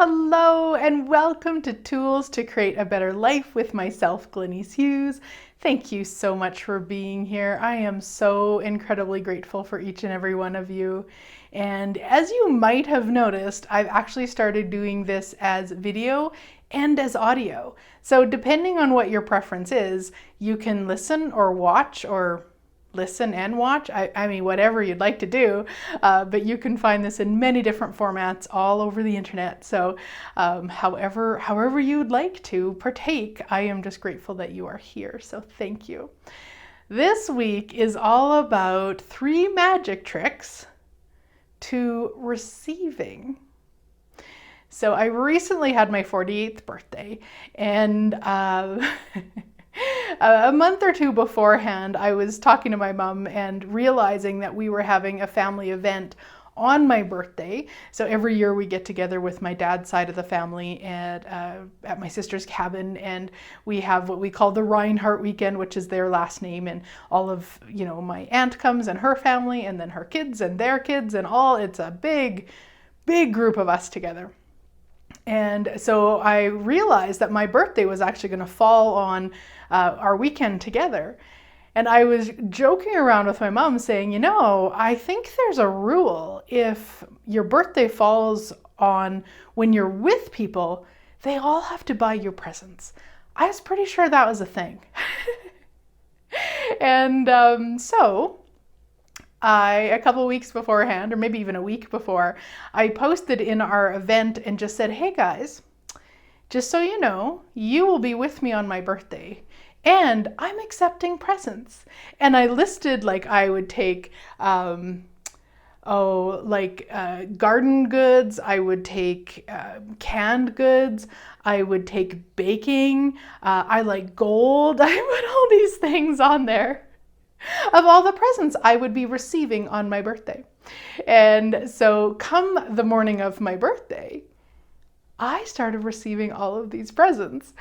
Hello and welcome to Tools to Create a Better Life with myself, Glenyce Hughes. Thank you so much for being here. I am so incredibly grateful for each and every one of you. And as you might have noticed, I've actually started doing this as video and as audio. So depending on what your preference is, you can listen or watch or listen and watch. I mean, whatever you'd like to do, but you can find this in many different formats all over the internet. So however you'd like to partake, I am just grateful that you are here. So thank you. This week is all about 3 magic tricks to receiving. So I recently had my 48th birthday, and a month or two beforehand, I was talking to my mom and realizing that we were having a family event on my birthday. So every year we get together with my dad's side of the family at my sister's cabin, and we have what we call the Reinhardt weekend, which is their last name, and all of, my aunt comes and her family, and then her kids and their kids, and it's a big group of us together. And so I realized that my birthday was actually going to fall on our weekend together. And I was joking around with my mom saying, I think there's a rule. If your birthday falls on when you're with people, they all have to buy you presents. I was pretty sure that was a thing. And so a couple weeks beforehand, or maybe even a week before, I posted in our event and just said, hey guys, just so you know, you will be with me on my birthday and I'm accepting presents. And I listed I would take garden goods, I would take canned goods, I would take baking, I like gold. I put all these things on there of all the presents I would be receiving on my birthday. And so come the morning of my birthday, I started receiving all of these presents,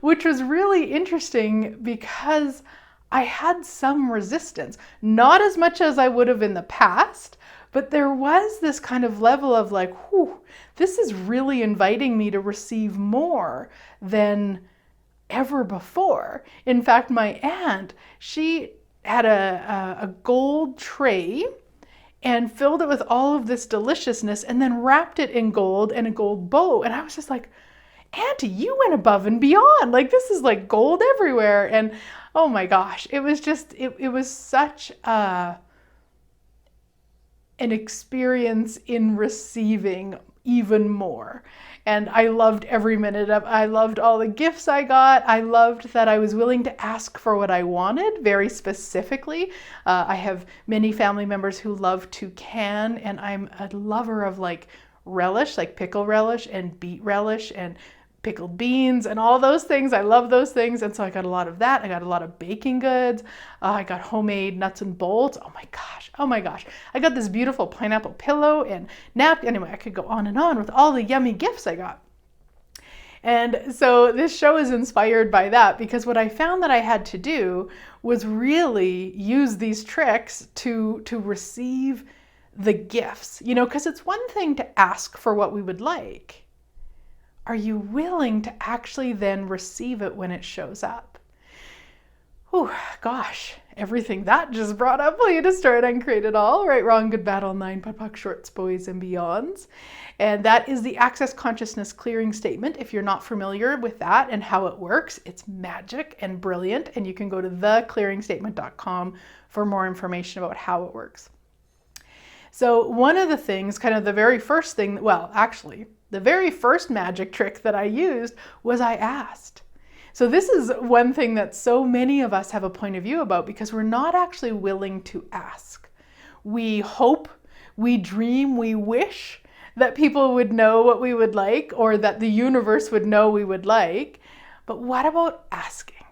which was really interesting because I had some resistance, not as much as I would have in the past, but there was this kind of level of this is really inviting me to receive more than ever before. In fact, my aunt, she had a gold tray and filled it with all of this deliciousness and then wrapped it in gold and a gold bow. And I was just like, Auntie, you went above and beyond. This is gold everywhere. And oh my gosh, it was just, it was such an experience in receiving even more. And I loved every minute of it. I loved all the gifts I got. I loved that I was willing to ask for what I wanted very specifically. I have many family members who love to can, and I'm a lover of relish, like pickle relish and beet relish and pickled beans and all those things. I love those things. And so I got a lot of that. I got a lot of baking goods. I got homemade nuts and bolts. Oh my gosh. I got this beautiful pineapple pillow and napkin. Anyway, I could go on and on with all the yummy gifts I got. And so this show is inspired by that, because what I found that I had to do was really use these tricks to receive the gifts, because it's one thing to ask for what we would like. Are you willing to actually then receive it when it shows up? Oh gosh, everything that just brought up will you destroy it and create it all. Right, wrong, good, bad, all 9, POD, POC, shorts, boys, and beyonds. And that is the Access Consciousness Clearing Statement. If you're not familiar with that and how it works, it's magic and brilliant. And you can go to theclearingstatement.com for more information about how it works. So one of the things, kind of the very first thing, the very first magic trick that I used was I asked. So this is one thing that so many of us have a point of view about, because we're not actually willing to ask. We hope, we dream, we wish that people would know what we would like, or that the universe would know we would like. But what about asking?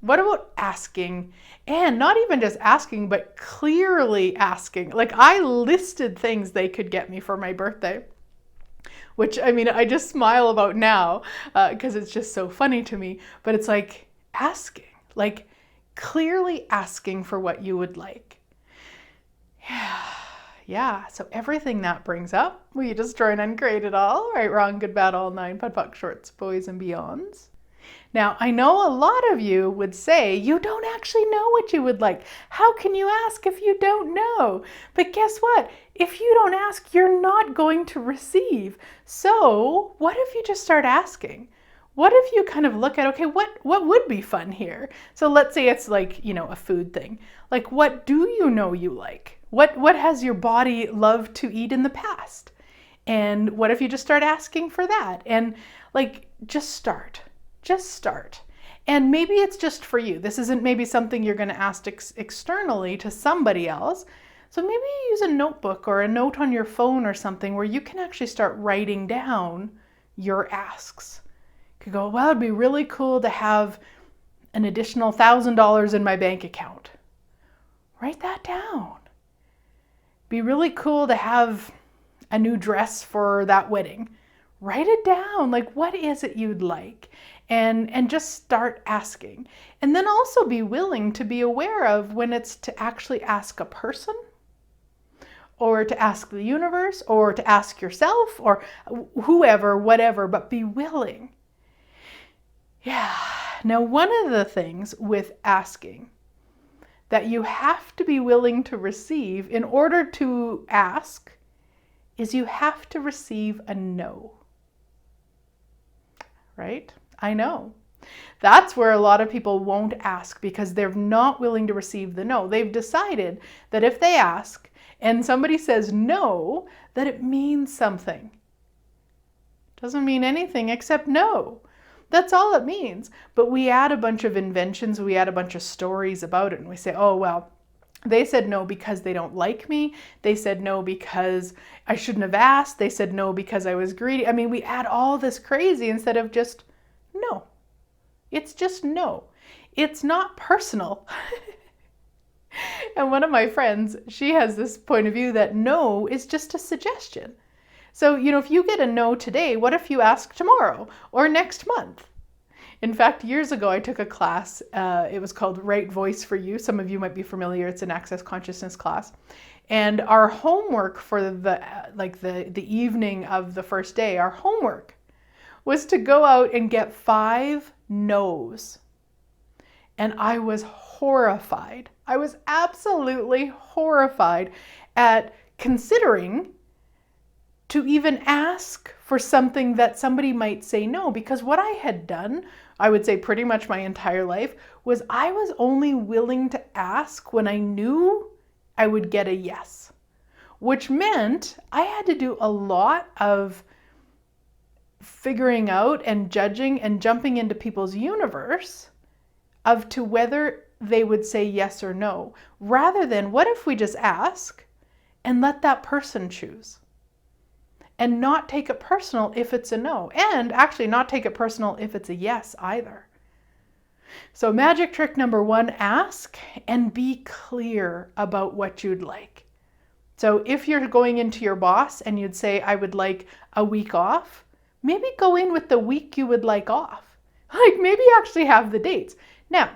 What about asking? And not even just asking, but clearly asking. I listed things they could get me for my birthday, which I just smile about now because it's just so funny to me. But it's asking, clearly asking for what you would like. Yeah, so everything that brings up, will you destroy and uncreate it all? Right, wrong, good, bad, all nine, POD, POC, shorts, boys, and beyonds. Now, I know a lot of you would say you don't actually know what you would like. How can you ask if you don't know? But guess what? If you don't ask, you're not going to receive. So what if you just start asking? What if you kind of look at, okay, what would be fun here? So let's say it's like, a food thing. Like, what do you know you like? What has your body loved to eat in the past? And what if you just start asking for that? And like, just start. And maybe it's just for you. This isn't maybe something you're going to ask externally to somebody else. So maybe you use a notebook or a note on your phone or something where you can actually start writing down your asks. You could go, well, it'd be really cool to have an additional $1,000 in my bank account. Write that down. Be really cool to have a new dress for that wedding. Write it down. Like, what is it you'd like? And just start asking. And then also be willing to be aware of when it's to actually ask a person, or to ask the universe, or to ask yourself, or whoever, whatever, but be willing. Yeah. Now, one of the things with asking that you have to be willing to receive in order to ask is you have to receive a no. Right? I know. That's where a lot of people won't ask because they're not willing to receive the no. They've decided that if they ask and somebody says no, that it means something. Doesn't mean anything except no. That's all it means. But we add a bunch of inventions, we add a bunch of stories about it, and we say, oh, well, they said no because they don't like me. They said no because I shouldn't have asked. They said no because I was greedy. I mean, we add all this crazy instead of just no. It's just no. It's not personal. And one of my friends, she has this point of view that no is just a suggestion. So, if you get a no today, what if you ask tomorrow or next month? In fact, years ago, I took a class. It was called Right Voice for You. Some of you might be familiar. It's an Access Consciousness class. And our homework for the evening of the first day, our homework was to go out and get 5 no's. And I was horrified. I was absolutely horrified at considering to even ask for something that somebody might say no, because what I had done, I would say pretty much my entire life, was I was only willing to ask when I knew I would get a yes, which meant I had to do a lot of figuring out and judging and jumping into people's universe of to whether they would say yes or no, rather than what if we just ask and let that person choose and not take it personal if it's a no, and actually not take it personal if it's a yes either. So magic trick number 1, ask and be clear about what you'd like. So if you're going into your boss and you'd say, I would like a week off, maybe go in with the week you would like off. Like maybe actually have the dates. Now,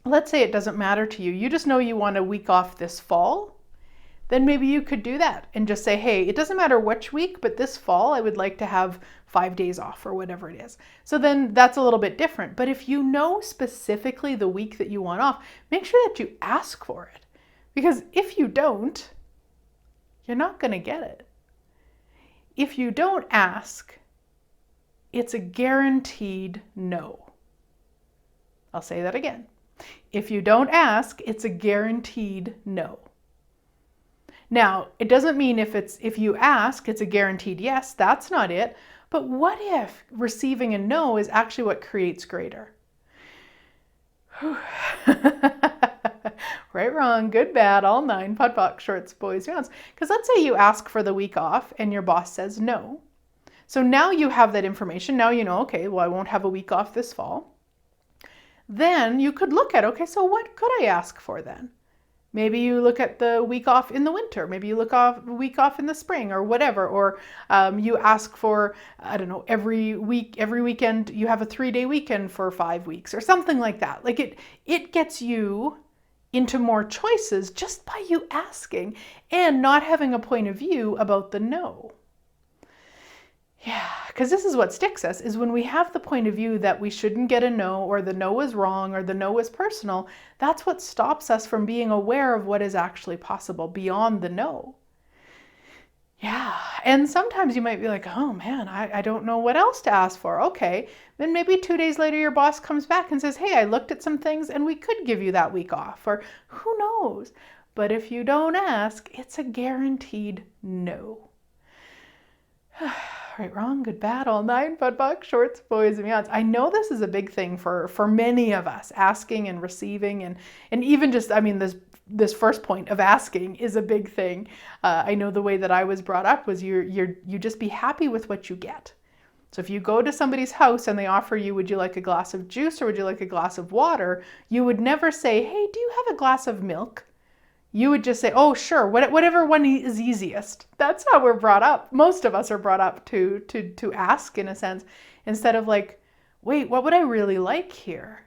let's say it doesn't matter to you. You just know you want a week off this fall. Then maybe you could do that and just say, hey, it doesn't matter which week, but this fall I would like to have 5 days off or whatever it is. So then that's a little bit different. But if you know specifically the week that you want off, make sure that you ask for it. Because if you don't, you're not going to get it. If you don't ask, it's a guaranteed no. I'll say that again. If you don't ask, it's a guaranteed no. Now, it doesn't mean if you ask, it's a guaranteed yes. That's not it. But what if receiving a no is actually what creates greater? Right, wrong, good, bad, all 9, POD, POC, shorts, boys, beyonds. Because let's say you ask for the week off and your boss says no. So now you have that information. Now you know, okay, well, I won't have a week off this fall. Then you could look at, okay, so what could I ask for then? Maybe you look at the week off in the winter. Maybe you look off a week off in the spring or whatever. Or you ask for, I don't know, every weekend, you have a 3-day weekend for 5 weeks or something like that. Like it gets you into more choices just by you asking and not having a point of view about the no. Yeah, because this is what sticks us, is when we have the point of view that we shouldn't get a no, or the no is wrong, or the no is personal, that's what stops us from being aware of what is actually possible beyond the no. Yeah, and sometimes you might be like, oh man, I don't know what else to ask for. Okay, then maybe 2 days later your boss comes back and says, hey, I looked at some things and we could give you that week off, or who knows? But if you don't ask, it's a guaranteed no. Right, wrong, good, bad, all nine, butt, buck, shorts, boys, and beyonds. I know this is a big thing for many of us, asking and receiving, and even just, I mean, this first point of asking is a big thing. I know the way that I was brought up was you just be happy with what you get. So if you go to somebody's house and they offer you, would you like a glass of juice or would you like a glass of water? You would never say, hey, do you have a glass of milk? You would just say, oh, sure, whatever one is easiest. That's how we're brought up. Most of us are brought up to ask, in a sense, instead of like, wait, what would I really like here?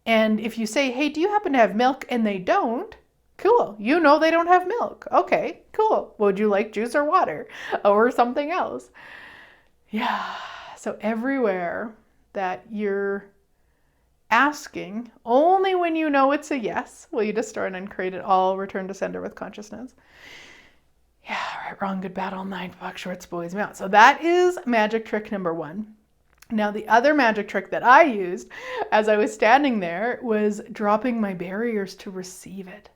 And if you say, hey, do you happen to have milk? And they don't, cool. You know they don't have milk. Okay, cool. Would you like juice or water or something else? Yeah, so everywhere that you're asking, only when you know it's a yes will you destroy and uncreate it all, return to sender with consciousness. Yeah, right, wrong, good, bad, all nine, buck, shorts, boys, and beyonds. So that is magic trick number 1. Now, the other magic trick that I used as I was standing there was dropping my barriers to receive it.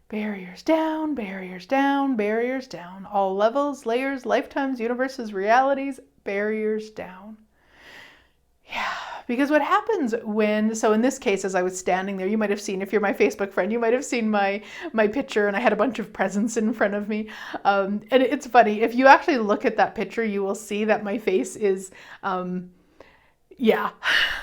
Barriers down, barriers down, barriers down. All levels, layers, lifetimes, universes, realities, barriers down. Yeah, because what happens so in this case, as I was standing there, you might have seen, if you're my Facebook friend, you might have seen my picture, and I had a bunch of presents in front of me. And it's funny, if you actually look at that picture, you will see that my face is, yeah,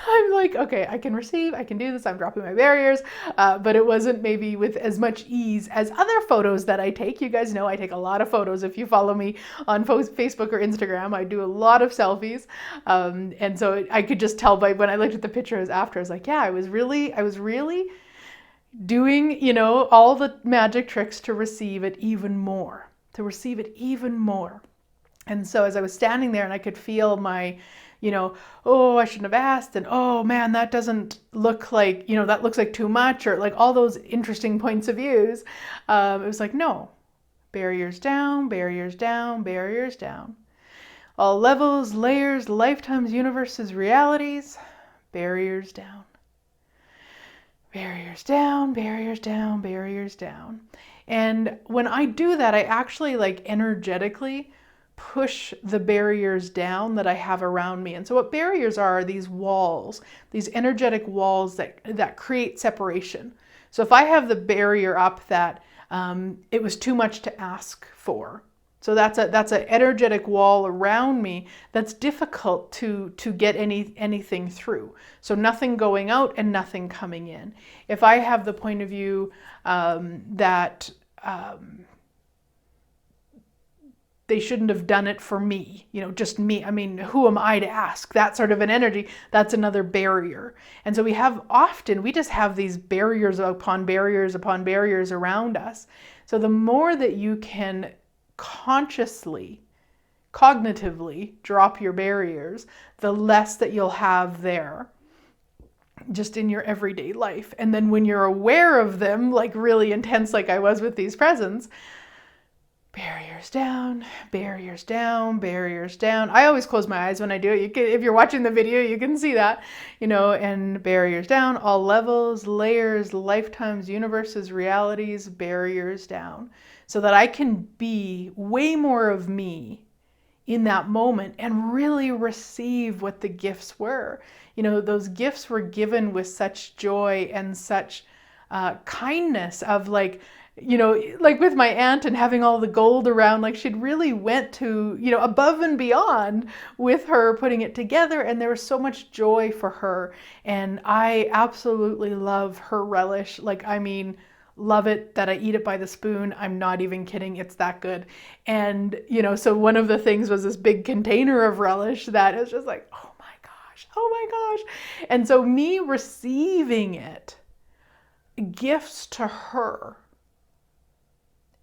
I'm like, okay, I can receive, I can do this, I'm dropping my barriers, but it wasn't maybe with as much ease as other photos that I take. You guys know I take a lot of photos. If you follow me on Facebook or Instagram, I do a lot of selfies, and so I could just tell by when I looked at the pictures after, I was like, yeah, I was really doing, all the magic tricks to receive it even more, And so as I was standing there and I could feel my, oh, I shouldn't have asked, and oh man, that doesn't look like, that looks like too much, or like all those interesting points of views. It was like, no, barriers down, barriers down, barriers down. All levels, layers, lifetimes, universes, realities, barriers down. Barriers down, barriers down, barriers down. And when I do that, I actually energetically push the barriers down that I have around me. And so what barriers are these walls, these energetic walls that create separation. So if I have the barrier up that it was too much to ask for, so that's an energetic wall around me that's difficult to get anything through. So nothing going out and nothing coming in. If I have the point of view that they shouldn't have done it for me, just me. I mean, who am I to ask? That sort of an energy, that's another barrier. And so we just have these barriers upon barriers upon barriers around us. So the more that you can consciously, cognitively drop your barriers, the less that you'll have there just in your everyday life. And then when you're aware of them, like really intense, like I was with these presents, barriers down, barriers down, barriers down. I always close my eyes when I do it. If you're watching the video, you can see that, and barriers down, all levels, layers, lifetimes, universes, realities, barriers down, so that I can be way more of me in that moment and really receive what the gifts were. Those gifts were given with such joy and such kindness of like with my aunt and having all the gold around, like she'd really went to, above and beyond with her putting it together. And there was so much joy for her. And I absolutely love her relish. Love it that I eat it by the spoon. I'm not even kidding. It's that good. And, so one of the things was this big container of relish that is just like, oh my gosh. And so me receiving it gifts to her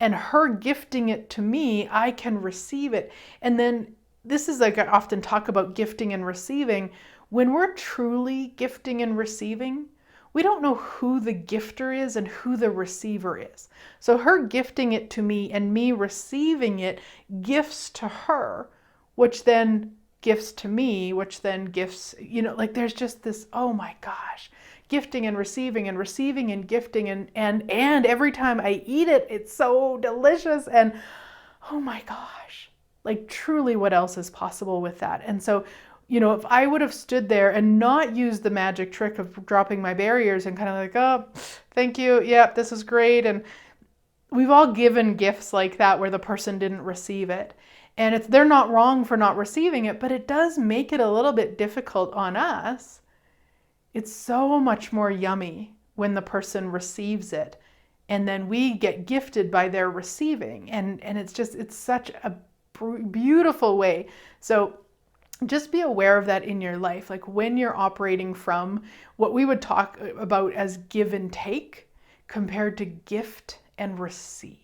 and her gifting it to me, I can receive it. And then this is like I often talk about gifting and receiving. When we're truly gifting and receiving, we don't know who the gifter is and who the receiver is. So her gifting it to me and me receiving it gifts to her, which then gifts to me, which then gifts, like there's just this, oh my gosh, gifting and receiving and receiving and gifting and every time I eat it, it's so delicious. And oh my gosh, like truly what else is possible with that? And so, if I would have stood there and not used the magic trick of dropping my barriers and kind of like, oh, thank you. Yep, this is great. And we've all given gifts like that where the person didn't receive it. And they're not wrong for not receiving it, but it does make it a little bit difficult on us. It's so much more yummy when the person receives it. And then we get gifted by their receiving. And it's such a beautiful way. So just be aware of that in your life. Like when you're operating from what we would talk about as give and take compared to gift and receive.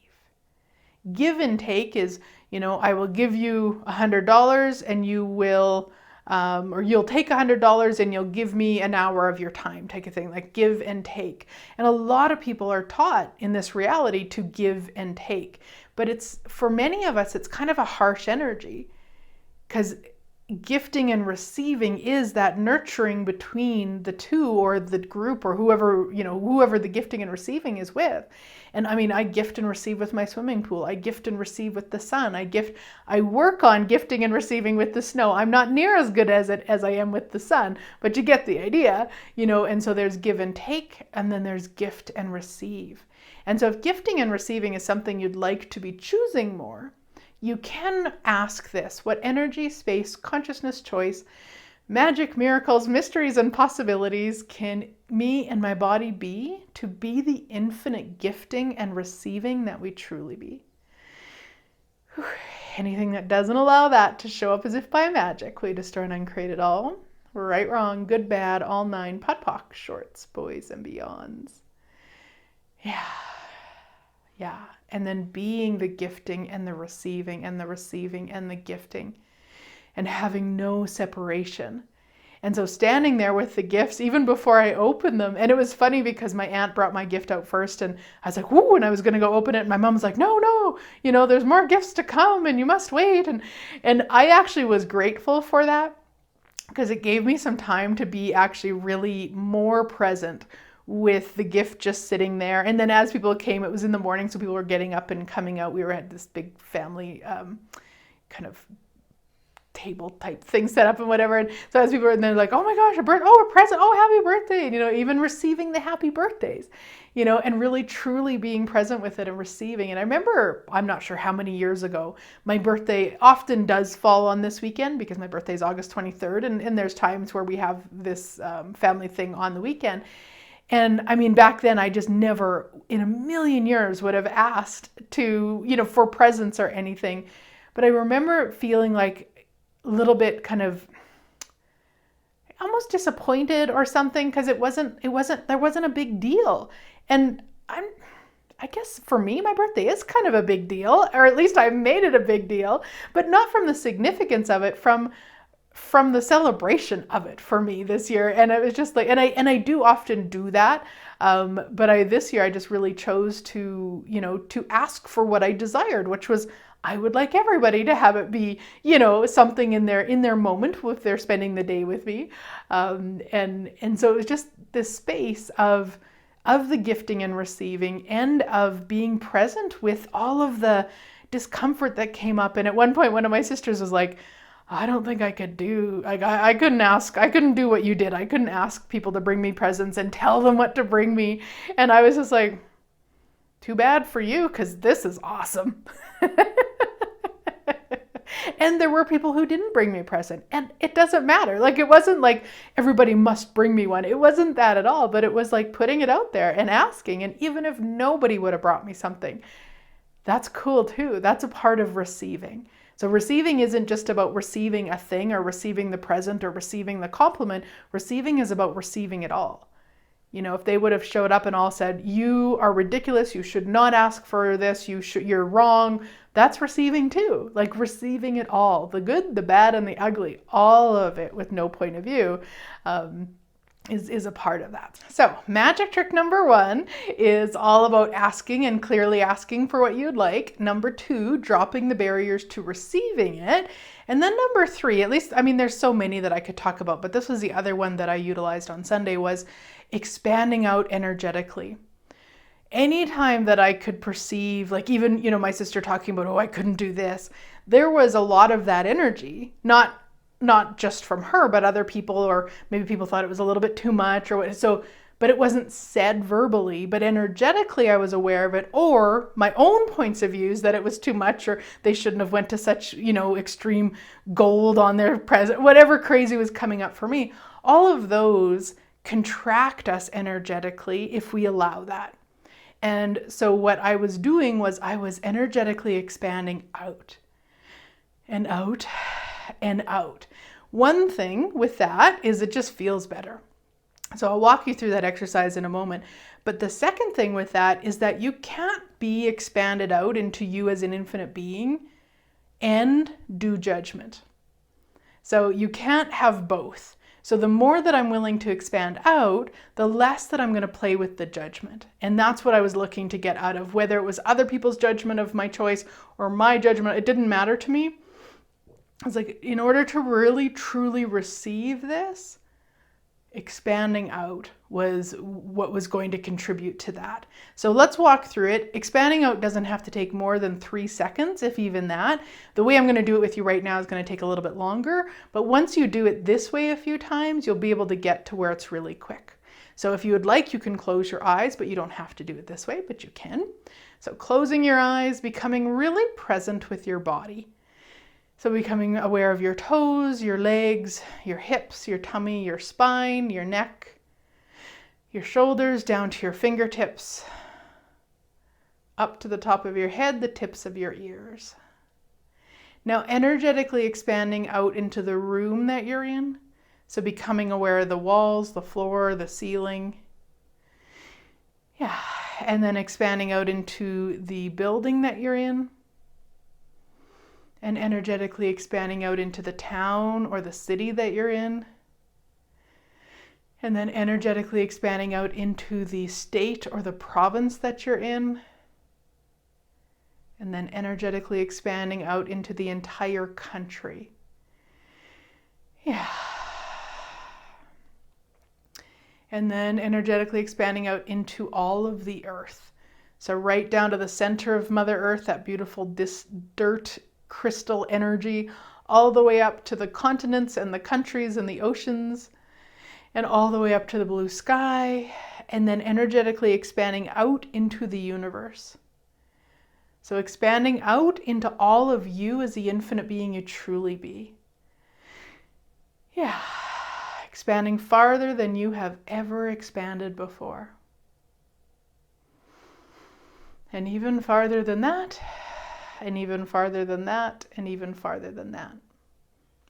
Give and take is, I will give you $100 and you will, or you'll take $100 and you'll give me an hour of your time, take a thing, like give and take. And a lot of people are taught in this reality to give and take. But for many of us, it's kind of a harsh energy because gifting and receiving is that nurturing between the two or the group or whoever the gifting and receiving is with. And I mean, I gift and receive with my swimming pool. I gift and receive with the sun. I work on gifting and receiving with the snow. I'm not near as good as I am with the sun, but you get the idea, and so there's give and take, and then there's gift and receive. And so if gifting and receiving is something you'd like to be choosing more, you can ask this: what energy, space, consciousness, choice, magic, miracles, mysteries, and possibilities can me and my body be to be the infinite gifting and receiving that we truly be? Anything that doesn't allow that to show up as if by magic, we destroy and uncreate it all. Right, wrong, good, bad, all nine, pot, pock, shorts, boys, and beyonds. Yeah. And then being the gifting and the receiving and the receiving and the gifting and having no separation. And so standing there with the gifts, even before I opened them, and it was funny because my aunt brought my gift out first and I was like, whoo, and I was going to go open it. And my mom was like, no, there's more gifts to come and you must wait. And I actually was grateful for that because it gave me some time to be actually really more present with the gift just sitting there. And then as people came, it was in the morning, so people were getting up and coming out. We had this big family kind of table type thing set up and whatever. And so as people were, and they're like, oh my gosh, a present, oh, happy birthday, even receiving the happy birthdays, and really truly being present with it and receiving. And I remember, I'm not sure how many years ago, my birthday often does fall on this weekend because my birthday is August 23rd. And there's times where we have this family thing on the weekend. And I mean, back then, I just never in a million years would have asked to, for presents or anything. But I remember feeling like a little bit kind of almost disappointed or something because there wasn't a big deal. And I guess for me, my birthday is kind of a big deal, or at least I've made it a big deal, but not from the significance of it, from the celebration of it for me this year. And it was just like, and I do often do that. But this year I just really chose to ask for what I desired, which was, I would like everybody to have it be, something in their moment if they're spending the day with me. And so it was just this space of the gifting and receiving and of being present with all of the discomfort that came up. And at one point, one of my sisters was like, I don't think I could do, like, I couldn't do what you did. I couldn't ask people to bring me presents and tell them what to bring me. And I was just like, too bad for you, because this is awesome. And there were people who didn't bring me a present, and it doesn't matter. Like, it wasn't like everybody must bring me one. It wasn't that at all, but it was like putting it out there and asking. And even if nobody would have brought me something, that's cool too. That's a part of receiving. So receiving isn't just about receiving a thing or receiving the present or receiving the compliment. Receiving is about receiving it all. You know, if they would have showed up and all said, you are ridiculous, you should not ask for this, you're wrong, that's receiving too. Like receiving it all, the good, the bad, and the ugly, all of it with no point of view. Is a part of that. So magic trick number 1 is all about asking and clearly asking for what you'd like. Number 2, dropping the barriers to receiving it. And then number 3, at least, I mean, there's so many that I could talk about, but this was the other one that I utilized on Sunday, was expanding out energetically. Anytime that I could perceive, like even, you know, my sister talking about, oh, I couldn't do this, there was a lot of that energy, not just from her, but other people, or maybe people thought it was a little bit too much or what. So, but it wasn't said verbally, but energetically I was aware of it, or my own points of views that it was too much, or they shouldn't have went to such, you know, extreme gold on their present, whatever crazy was coming up for me. All of those contract us energetically if we allow that. And so what I was doing was I was energetically expanding out and out and out. One thing with that is it just feels better. So I'll walk you through that exercise in a moment. But the second thing with that is that you can't be expanded out into you as an infinite being and do judgment. So you can't have both. So the more that I'm willing to expand out, the less that I'm going to play with the judgment. And that's what I was looking to get out of, whether it was other people's judgment of my choice or my judgment, it didn't matter to me. I was like, in order to really, truly receive this, expanding out was what was going to contribute to that. So let's walk through it. Expanding out doesn't have to take more than 3 seconds, if even that. The way I'm going to do it with you right now is going to take a little bit longer, but once you do it this way a few times, you'll be able to get to where it's really quick. So if you would like, you can close your eyes, but you don't have to do it this way, but you can. So closing your eyes, becoming really present with your body. So becoming aware of your toes, your legs, your hips, your tummy, your spine, your neck, your shoulders down to your fingertips, up to the top of your head, the tips of your ears. Now energetically expanding out into the room that you're in. So becoming aware of the walls, the floor, the ceiling. Yeah, and then expanding out into the building that you're in. And energetically expanding out into the town or the city that you're in. And then energetically expanding out into the state or the province that you're in. And then energetically expanding out into the entire country. Yeah. And then energetically expanding out into all of the earth. So right down to the center of Mother Earth, that beautiful dirt crystal energy, all the way up to the continents and the countries and the oceans, and all the way up to the blue sky, and then energetically expanding out into the universe. So expanding out into all of you as the infinite being you truly be. Yeah, expanding farther than you have ever expanded before. And even farther than that, and even farther than that, and even farther than that.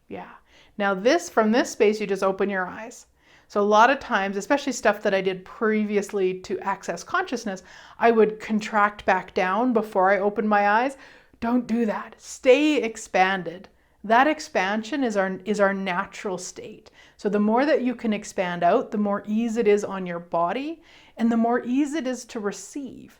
Yeah. Now from this space, you just open your eyes. So a lot of times, especially stuff that I did previously to access consciousness, I would contract back down before I opened my eyes. Don't do that. Stay expanded. That expansion is our natural state. So the more that you can expand out, the more ease it is on your body, and the more ease it is to receive.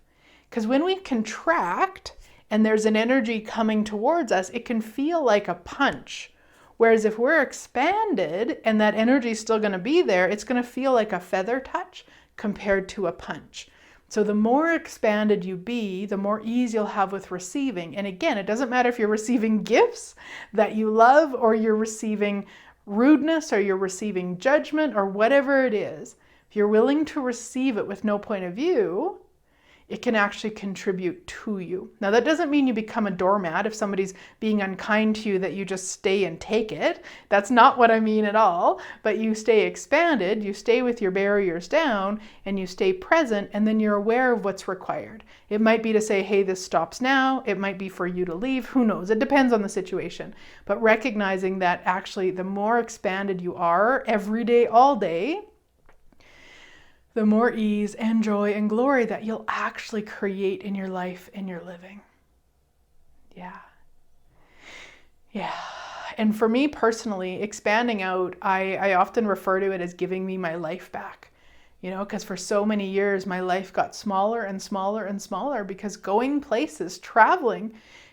Because when we contract, and there's an energy coming towards us, it can feel like a punch. Whereas if we're expanded and that energy is still going to be there, it's going to feel like a feather touch compared to a punch. So the more expanded you be, the more ease you'll have with receiving. And again, it doesn't matter if you're receiving gifts that you love, or you're receiving rudeness, or you're receiving judgment, or whatever it is. If you're willing to receive it with no point of view, it can actually contribute to you. Now, that doesn't mean you become a doormat if somebody's being unkind to you, that you just stay and take it. That's not what I mean at all. But you stay expanded, you stay with your barriers down, and you stay present, and then you're aware of what's required. It might be to say, hey, this stops now. It might be for you to leave. Who knows? It depends on the situation. But recognizing that actually the more expanded you are every day, all day, the more ease and joy and glory that you'll actually create in your life and your living. Yeah. Yeah. And for me personally, expanding out, I often refer to it as giving me my life back. You know, because for so many years, my life got smaller and smaller and smaller because going places, traveling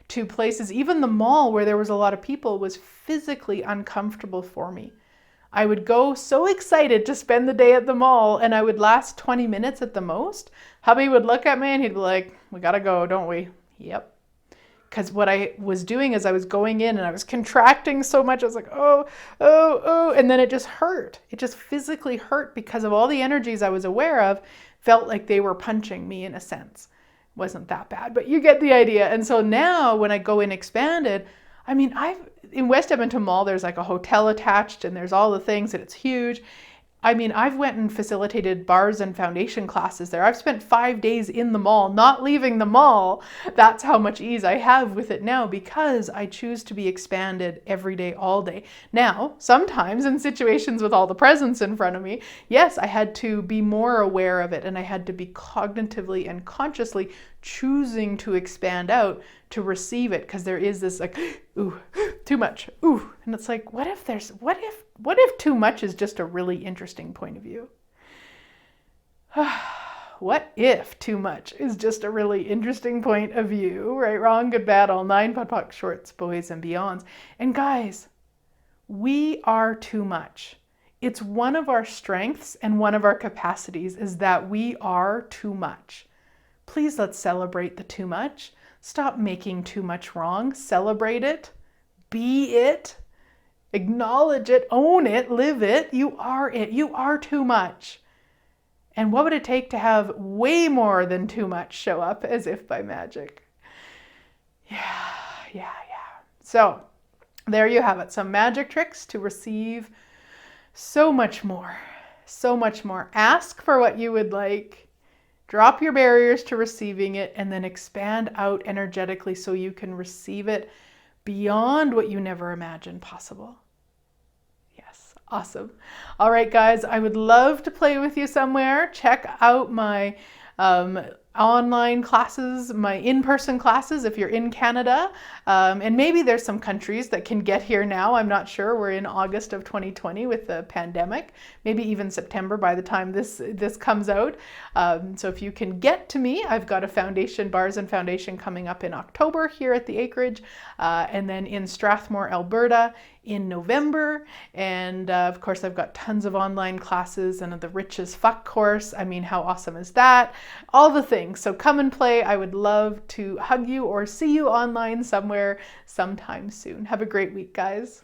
to places, even the mall where there was a lot of people, was physically uncomfortable for me. I would go so excited to spend the day at the mall, and I would last 20 minutes at the most. Hubby would look at me and he'd be like, "We gotta go, don't we?" Yep. Because what I was doing is I was going in and I was contracting so much. I was like, oh, oh, oh. And then it just hurt. It just physically hurt because of all the energies I was aware of, felt like they were punching me in a sense. It wasn't that bad, but you get the idea. And so now when I go in expanded, I mean, in West Edmonton Mall, there's like a hotel attached and there's all the things and it's huge. I mean, I've went and facilitated bars and foundation classes there. I've spent 5 days in the mall, not leaving the mall. That's how much ease I have with it now because I choose to be expanded every day, all day. Now, sometimes in situations with all the presents in front of me, yes, I had to be more aware of it and I had to be cognitively and consciously choosing to expand out to receive it because there is this like, ooh, too much, ooh. And it's like, what if too much is just a really interesting point of view? What if too much is just a really interesting point of view? Right, wrong, good, bad, all nine, POD POC, shorts, boys, and beyonds. And guys, we are too much. It's one of our strengths and one of our capacities is that we are too much. Please let's celebrate the too much. Stop making too much wrong. Celebrate it. Be it. Acknowledge it. Own it. Live it. You are it. You are too much. And what would it take to have way more than too much show up as if by magic? Yeah. So there you have it. Some magic tricks to receive so much more. So much more. Ask for what you would like. Drop your barriers to receiving it and then expand out energetically so you can receive it beyond what you never imagined possible. Yes, awesome. All right, guys, I would love to play with you somewhere. Check out my online classes, my in-person classes if you're in Canada. And maybe there's some countries that can get here now. I'm not sure. We're in August of 2020 with the pandemic, maybe even September by the time this comes out. So if you can get to me, I've got a foundation, bars and foundation coming up in October here at the Acreage, and then in Strathmore, Alberta in November. And of course, I've got tons of online classes and the Rich as Fuck course. I mean, how awesome is that? All the things. So come and play. I would love to hug you or see you online somewhere sometime soon. Have a great week, guys.